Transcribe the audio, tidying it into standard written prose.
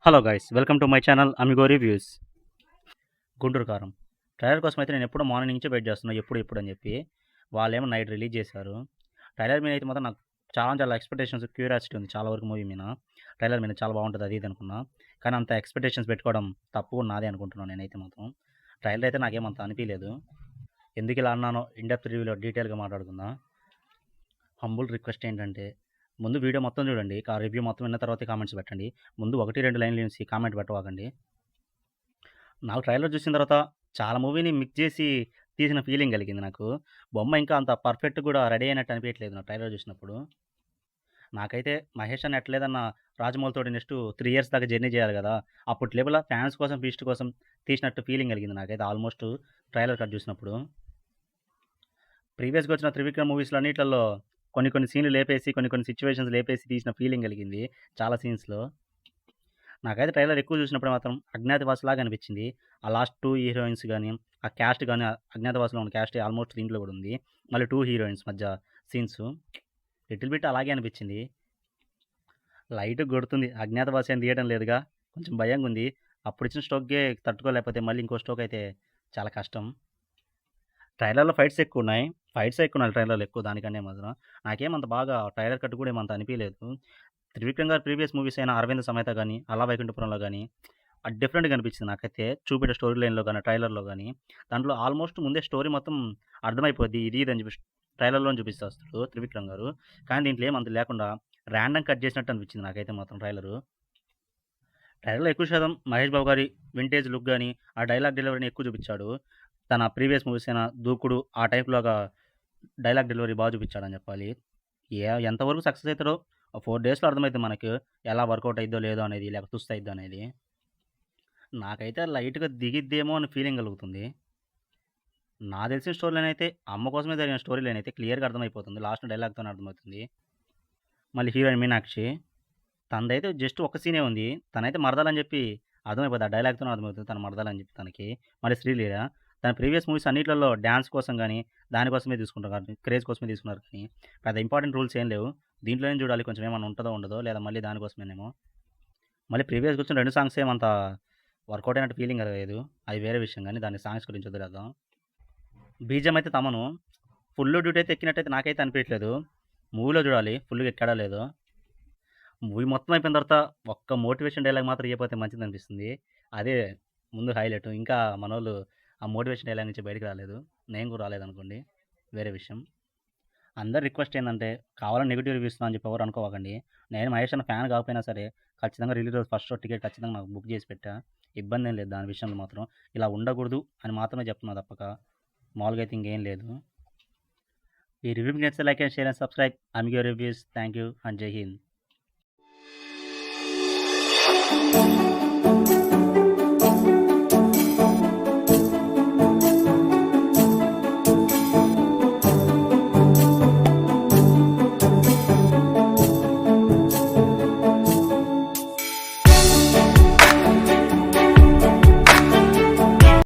Hello guys, welcome to my channel amigo reviews. Guntur కారం trailer కోసం అయితే నేను ఎప్పుడో మార్నింగ్ నుంచే వెయిట్ చేస్తున్నా, ఎప్పుడు అని చెప్పి. వాళ్ళేమో నైట్ రిలీజ్ చేశారు. ట్రైలర్ మీద అయితే మాత్రం నాకు చాలా చాలా ఎక్స్పెక్టేషన్స్, క్యూరియాసిటీ ఉంది చాలా వరకు మూవీ మీద. ట్రైలర్ మీద చాలా బాగుంటుంది అది ఇది అనుకున్నా, కానీ అంత ఎక్స్పెక్టేషన్స్ పెట్టుకోవడం తప్పు కూడా నాదే అనుకుంటున్నాను నేనైతే మాత్రం. ట్రైలర్ అయితే నాకేమంత అనిపించలేదు. ఎందుకు ఇలా అన్నానో ఇన్డెప్త్ రివ్యూలో డీటెయిల్గా మాట్లాడుకుందాం. హంబుల్ రిక్వెస్ట్ ఏంటంటే, ముందు వీడియో మొత్తం చూడండి, ఆ రివ్యూ మొత్తం విన్న తర్వాత కామెంట్స్ పెట్టండి. ముందు 1-2 లైన్లు చూసి కామెంట్ పెట్టవాకండి. నాకు ట్రైలర్ చూసిన తర్వాత చాలా మూవీని మిక్స్ చేసి తీసిన ఫీలింగ్ కలిగింది నాకు. బొమ్మ ఇంకా అంత పర్ఫెక్ట్ కూడా రెడీ అయినట్టు అనిపించట్లేదు నాకు ట్రైలర్ చూసినప్పుడు. నాకైతే మహేష్ అన్న ఎట్లేదన్నా రాజమౌళితోటి నెక్స్ట్ 3 ఇయర్స్ దాకా జర్నీ చేయాలి కదా, అప్పుడు లేబుల్ ఫ్యాన్స్ కోసం ఫీస్ట్ కోసం తీసినట్టు ఫీలింగ్ కలిగింది నాకైతే ఆల్మోస్ట్ ట్రైలర్ కట్ చూసినప్పుడు. ప్రీవియస్గా వచ్చిన త్రివిక్రమ్ మూవీస్లో అన్నిట్లలో కొన్ని సీన్లు లేపేసి కొన్ని సిచ్యువేషన్స్ లేపేసి తీసిన ఫీలింగ్ కలిగింది చాలా సీన్స్లో. నాకైతే ట్రైలర్ ఎక్కువ చూసినప్పుడు మాత్రం అజ్ఞాతవాసిలాగా అనిపించింది. ఆ లాస్ట్ 2 హీరోయిన్స్ గానీ, ఆ క్యాస్ట్ గానీ, అజ్ఞాతవాసిలో ఉన్న క్యాస్ట్ ఆల్మోస్ట్ దీంట్లో కూడా ఉంది. మళ్ళీ 2 హీరోయిన్స్ మధ్య సీన్స్ లిటిల్ బిట్ అలాగే అనిపించింది. లైట్‌గా కొడుతుంది. అజ్ఞాతవాసి అని తీయడం లేదుగా, కొంచెం భయంగా ఉంది. అప్పుడు ఇచ్చిన స్ట్రోక్‌కే తట్టుకోలేకపోతే మళ్ళీ ఇంకో స్ట్రోక్ అయితే చాలా కష్టం. ట్రైలర్‌లో ఫైట్సే ఎక్కువున్నాయి ట్రైలర్‌లో ఎక్కువ దానికన్నా మాత్రం. నాకేమంత బాగా ట్రైలర్ కట్ కూడా ఏమంత అనిపియలేదు. త్రివిక్రమ్ గారి ప్రీవియస్ మూవీస్ అయిన 'అరవింద సమేత' గానీ, 'అల వైకుంఠపురంలో' గానీ అది డిఫరెంట్‌గా అనిపించింది నాకైతే. చూపెట్టే స్టోరీ లైన్‌లో గానీ, ట్రైలర్‌లో గానీ. దాంట్లో ఆల్మోస్ట్ ముందే స్టోరీ మొత్తం అర్థమైపోద్ది. ఇది అని చెప్పి ట్రైలర్‌లోనే చూపిచ్చేస్తాడు త్రివిక్రమ్ గారు. కానీ దీంట్లో ఏమంత లేకుండా ర్యాండమ్ కట్ చేసినట్టు అనిపించింది నాకైతే మాత్రం ట్రైలరు. ట్రైలర్‌లో ఎక్కువ శాతం మహేష్ బాబు గారి వింటేజ్ లుక్ గానీ, ఆ డైలాగ్ డెలివరీని ఎక్కువ చూపిచ్చాడు. తన ప్రీవియస్ మూవీస్ అయిన 'దూకుడు' ఆ టైప్‌లాగా డైలాగ్ డెలివరీ చూపిచ్చాడని చెప్పాలి. ఎంతవరకు సక్సెస్ అయితాడో 4 డేస్‌లో అర్థమైద్ది మనకు. ఎలా వర్కౌట్ అయిద్దో లేదో అనేది, లేకపోతే తుస్ అయిద్దో అనేది. నాకైతే లైట్‌గా దిగిద్దేమో అని ఫీలింగ్ కలుగుతుంది. నాకు తెలిసిన స్టోరీ లైన్ అయితే అమ్మ కోసమే జరిగిన స్టోరీ లైన్ అయితే క్లియర్‌గా అర్థమైపోతుంది. లాస్ట్ డైలాగ్‌తోనే అర్థమవుతుంది. మళ్ళీ హీరోయిన్ మీనాక్షి, తనదైతే జస్ట్ ఒక్క సీనే ఉంది. తనైతే మరదలని చెప్పి అర్థమైపోద్ది. ఆ డైలాగ్‌తోనే అర్థమవుతుంది తను మరదలని చెప్పి తనకి. మళ్ళీ శ్రీలీల తన ప్రీవియస్ మూవీస్ అన్నిట్లలో డాన్స్ కోసం గానీ, దానికోసమే తీసుకుంటారు కానీ, క్రేజ్ కోసమే తీసుకున్నారు కానీ, పెద్ద ఇంపార్టెంట్ రూల్స్ ఏం లేవు. దీంట్లోనే చూడాలి కొంచెం ఏమన్నా ఉంటదో, ఉండదో, లేదా మళ్ళీ దానికోసమేనేమో. మళ్ళీ ప్రీవియస్‌గా వచ్చిన 2 సాంగ్స్ ఏమంత వర్కౌట్ అయినట్టు ఫీలింగ్ కలగలేదు. అది వేరే విషయం గానీ, దాని సాంగ్స్ గురించి వదిలేద్దాం. బీజీఎం అయితే తమను ఫుల్ డ్యూటీ అయితే ఎక్కినట్టయితే నాకైతే అనిపియట్లేదు. మూవీలో చూడాలి ఫుల్‌గా ఎక్కాడో లేదో. మూవీ మొత్తం అయిపోయిన తర్వాత ఒక్క మోటివేషన్ డైలాగ్ మాత్రం ఇయ్యకపోతే మంచిదనిపిస్తుంది. అదే ముందు హైలైట్. ఇంకా మనోళ్ళు ఆ మోటివేషన్ డైలాగ్ నుంచి బయటికి రాలేదు. నేను కూడా రాలేదనుకోండి, వేరే విషయం. అందరి రిక్వెస్ట్ ఏందంటే, కావాలని నెగెటివ్ రివ్యూ ఇస్తున్నా అని చెప్పి ఎవరు అనుకోకండి. నేను మహేష్ అన్న ఫ్యాన్ కాకపోయినా సరే, ఖచ్చితంగా రిలీజ్ రోజు ఫస్ట్ షో టికెట్ ఖచ్చితంగా నాకు బుక్ చేసి పెట్టా. ఇబ్బందేం లేదు దాని విషయంలో మాత్రం. ఇలా ఉండకూడదు అని మాత్రమే చెప్తున్నా తప్పక, మామూలుగా అయితే ఇంకేం లేదు. ఈ రివ్యూ మీకు నచ్చితే like and share and subscribe. Amigo reviews. Thank you and జై హింద్.